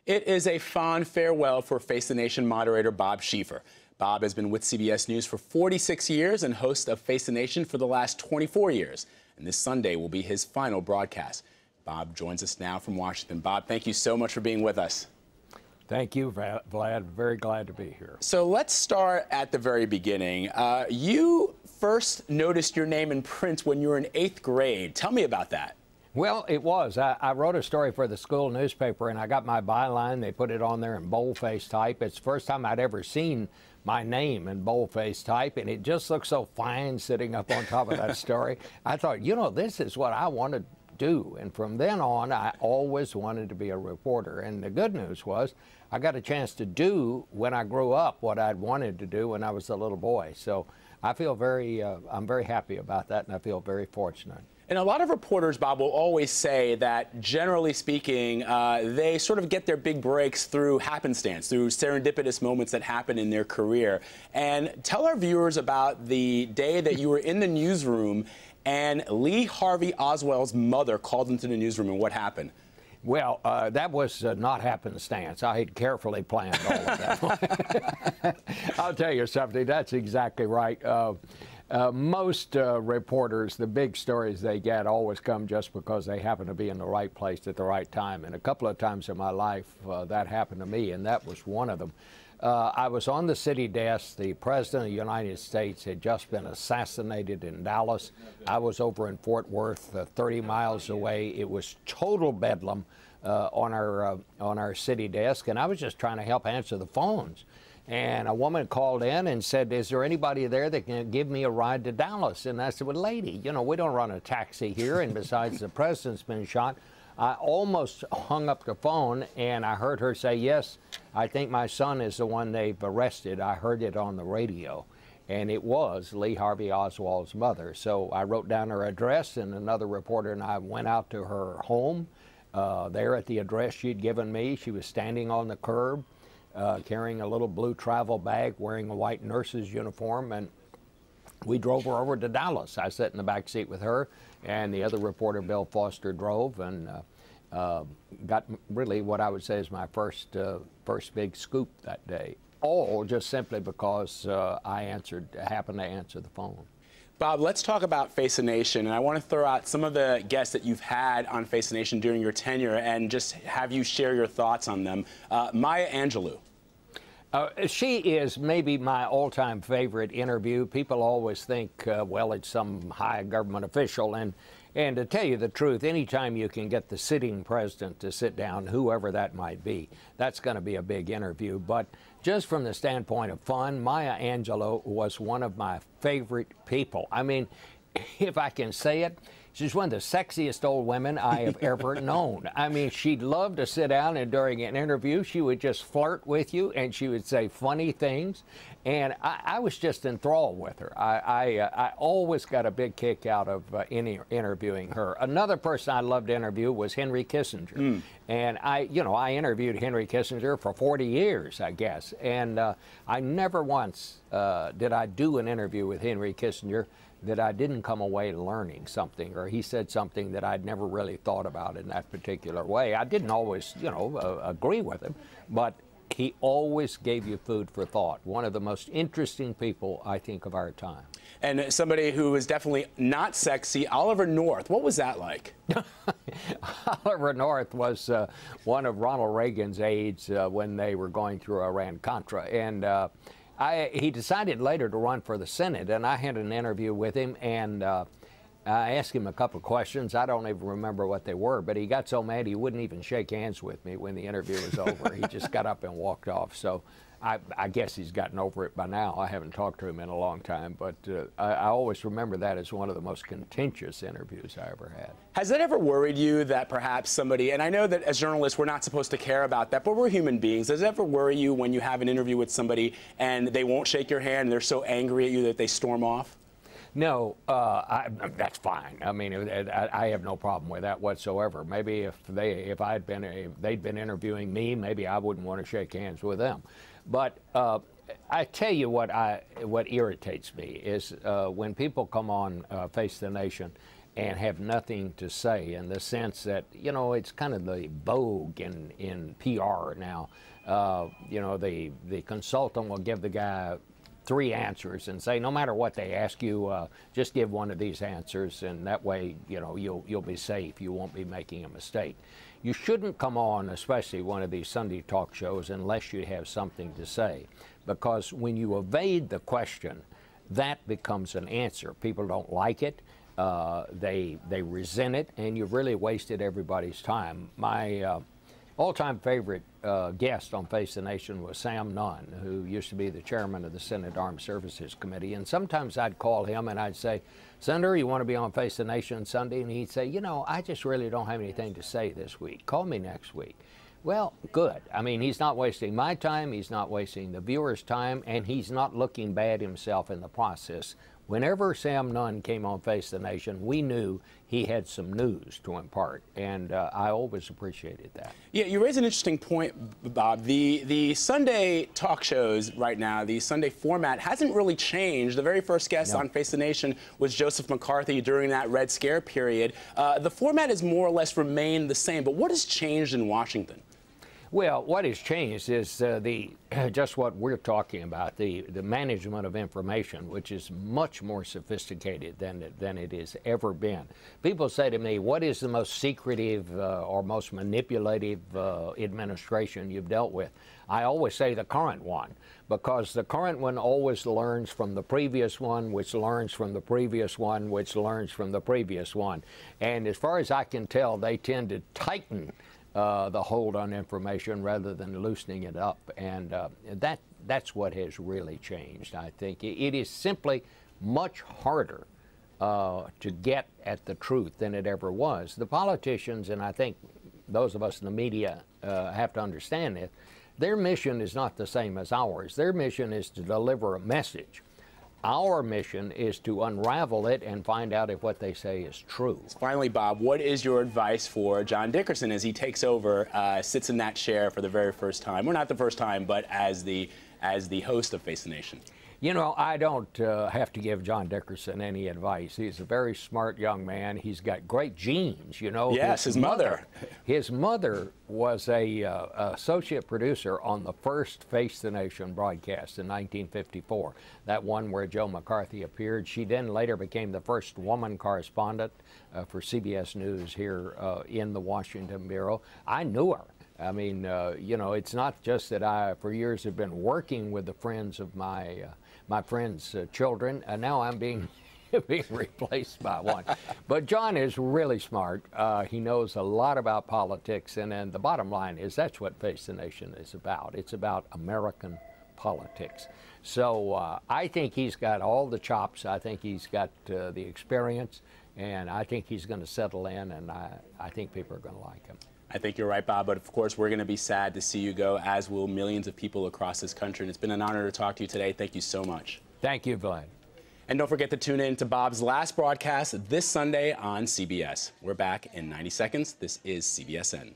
It is a fond farewell for Face the Nation moderator Bob Schieffer. Bob has been with CBS News for 46 years and host of Face the Nation for the last 24 years. And this Sunday will be his final broadcast. Bob joins us now from Washington. Bob, thank you so much for being with us. Thank you, Vlad. Very glad to be here. So let's start at the very beginning. You first noticed your name in print when you were in 8th grade. Tell me about that. Well, it was. I wrote a story for the school newspaper, and I got my byline. They put it on there in boldface type. It's the first time I'd ever seen my name in boldface type, and it just looked so fine sitting up on top of that story. I thought, you know, this is what I want to do. And from then on, I always wanted to be a reporter. And the good news was I got a chance to do, when I grew up, what I'd wanted to do when I was a little boy. So I feel I'm very happy about that, and I feel very fortunate. And a lot of reporters, Bob, will always say that, generally speaking, they sort of get their big breaks through happenstance, through serendipitous moments that happen in their career. And tell our viewers about the day that you were in the newsroom and Lee Harvey Oswald's mother called into the newsroom, and what happened? Well, that was not happenstance. I had carefully planned all of that. I'll tell you something. That's exactly right. Most reporters, the big stories they get always come just because they happen to be in the right place at the right time. And a couple of times in my life, that happened to me, and that was one of them. I was on the city desk. The President of the United States had just been assassinated in Dallas. I was over in Fort Worth, 30 miles away. It was total bedlam on our city desk, and I was just trying to help answer the phones. And a woman called in and said, "Is there anybody there that can give me a ride to Dallas?" And I said, "Well, lady, you know, we don't run a taxi here, and besides, the president's been shot." I almost hung up the phone, and I heard her say, "Yes, I think my son is the one they've arrested." I heard it on the radio, and it was Lee Harvey Oswald's mother. So I wrote down her address, and another reporter and I went out to her home. There at the address she'd given me, she was standing on the curb, carrying a little blue travel bag, wearing a white nurse's uniform, and we drove her over to Dallas. I sat in the back seat with her, and the other reporter, Bill Foster, drove, and got really what I would say is my first big scoop that day, all just simply because I happened to answer the phone. Bob, let's talk about Face the Nation, and I want to throw out some of the guests that you've had on Face the Nation during your tenure and just have you share your thoughts on them. Maya Angelou. She is maybe my all-time favorite interview. People always think, well, it's some high government official, and to tell you the truth, anytime you can get the sitting president to sit down, whoever that might be, that's going to be a big interview. But just from the standpoint of fun, Maya Angelou was one of my favorite people. I mean, if I can say it, she's one of the sexiest old women I have ever known. I mean, she'd love to sit down, and during an interview, she would just flirt with you, and she would say funny things. And I was just enthralled with her. I always got a big kick out of interviewing her. Another person I loved to interview was Henry Kissinger. And I interviewed Henry Kissinger for 40 years, I guess. And I never once did I do an interview with Henry Kissinger that I didn't come away learning something, or he said something that I'd never really thought about in that particular way. I didn't always, agree with him, but he always gave you food for thought. One of the most interesting people, I think, of our time. And somebody who was definitely not sexy, Oliver North. What was that like? Oliver North was one of Ronald Reagan's aides when they were going through Iran-Contra. And he decided later to run for the Senate, and I had an interview with him, and I asked him a couple of questions. I don't even remember what they were, but he got so mad he wouldn't even shake hands with me when the interview was over. He just got up and walked off. So I guess he's gotten over it by now. I haven't talked to him in a long time, but I always remember that as one of the most contentious interviews I ever had. Has it ever worried you that perhaps somebody, and I know that as journalists we're not supposed to care about that, but we're human beings. Does it ever worry you when you have an interview with somebody and they won't shake your hand and they're so angry at you that they storm off? No, that's fine. I mean, I have no problem with that whatsoever. Maybe if they'd been interviewing me, maybe I wouldn't want to shake hands with them. But I tell you what irritates me is when people come on Face the Nation and have nothing to say, in the sense that, you know, it's kind of the vogue in PR now. You know, the consultant will give the guy 3 answers and say, no matter what they ask you, just give one of these answers, and that way, you know, you'll be safe. You won't be making a mistake. You shouldn't come on, especially one of these Sunday talk shows, unless you have something to say, because when you evade the question, that becomes an answer. People don't like it. They resent it, and you've really wasted everybody's time. My all-time favorite guest on Face the Nation was Sam Nunn, who used to be the chairman of the Senate Armed Services Committee. And sometimes I'd call him and I'd say, Senator, you want to be on Face the Nation Sunday? And he'd say, you know, I just really don't have anything to say this week. Call me next week. Well, good. I mean, he's not wasting my time, he's not wasting the viewers' time, and he's not looking bad himself in the process. Whenever Sam Nunn came on Face the Nation, we knew he had some news to impart, and I always appreciated that. Yeah, you raise an interesting point, Bob. The Sunday talk shows right now, the Sunday format hasn't really changed. The very first guest on Face the Nation was Joseph McCarthy during that Red Scare period. The format has more or less remained the same, but what has changed in Washington? Well, what has changed is just what we're talking about, the management of information, which is much more sophisticated than it has ever been. People say to me, what is the most secretive or most manipulative administration you've dealt with? I always say the current one, because the current one always learns from the previous one, which learns from the previous one, which learns from the previous one. And as far as I can tell, they tend to tighten the hold on information rather than loosening it up, and that's what has really changed. I think it is simply much harder to get at the truth than it ever was. The politicians, and I think those of us in the media have to understand this, their mission is not the same as ours. Their mission is to deliver a message. Our mission is to unravel it and find out if what they say is true. Finally, Bob, what is your advice for John Dickerson as he takes over, sits in that chair for the very first time? Well, not the first time, but as the host of Face the Nation. You know, I don't have to give John Dickerson any advice. He's a very smart young man. He's got great genes, you know. Yes, his mother. His mother was a associate producer on the first Face the Nation broadcast in 1954, that one where Joe McCarthy appeared. She then later became the first woman correspondent for CBS News here in the Washington Bureau. I knew her. I mean, you know, it's not just that I, for years, have been working with the friends of my friends' children, and now I'm being replaced by one. But John is really smart. He knows a lot about politics, and then the bottom line is that's what Face the Nation is about. It's about American politics. So I think he's got all the chops. I think he's got the experience, and I think he's going to settle in, and I think people are going to like him. I think you're right, Bob, but of course we're going to be sad to see you go, as will millions of people across this country. And it's been an honor to talk to you today. Thank you so much. Thank you, Vlad. And don't forget to tune in to Bob's last broadcast this Sunday on CBS. We're back in 90 seconds. This is CBSN.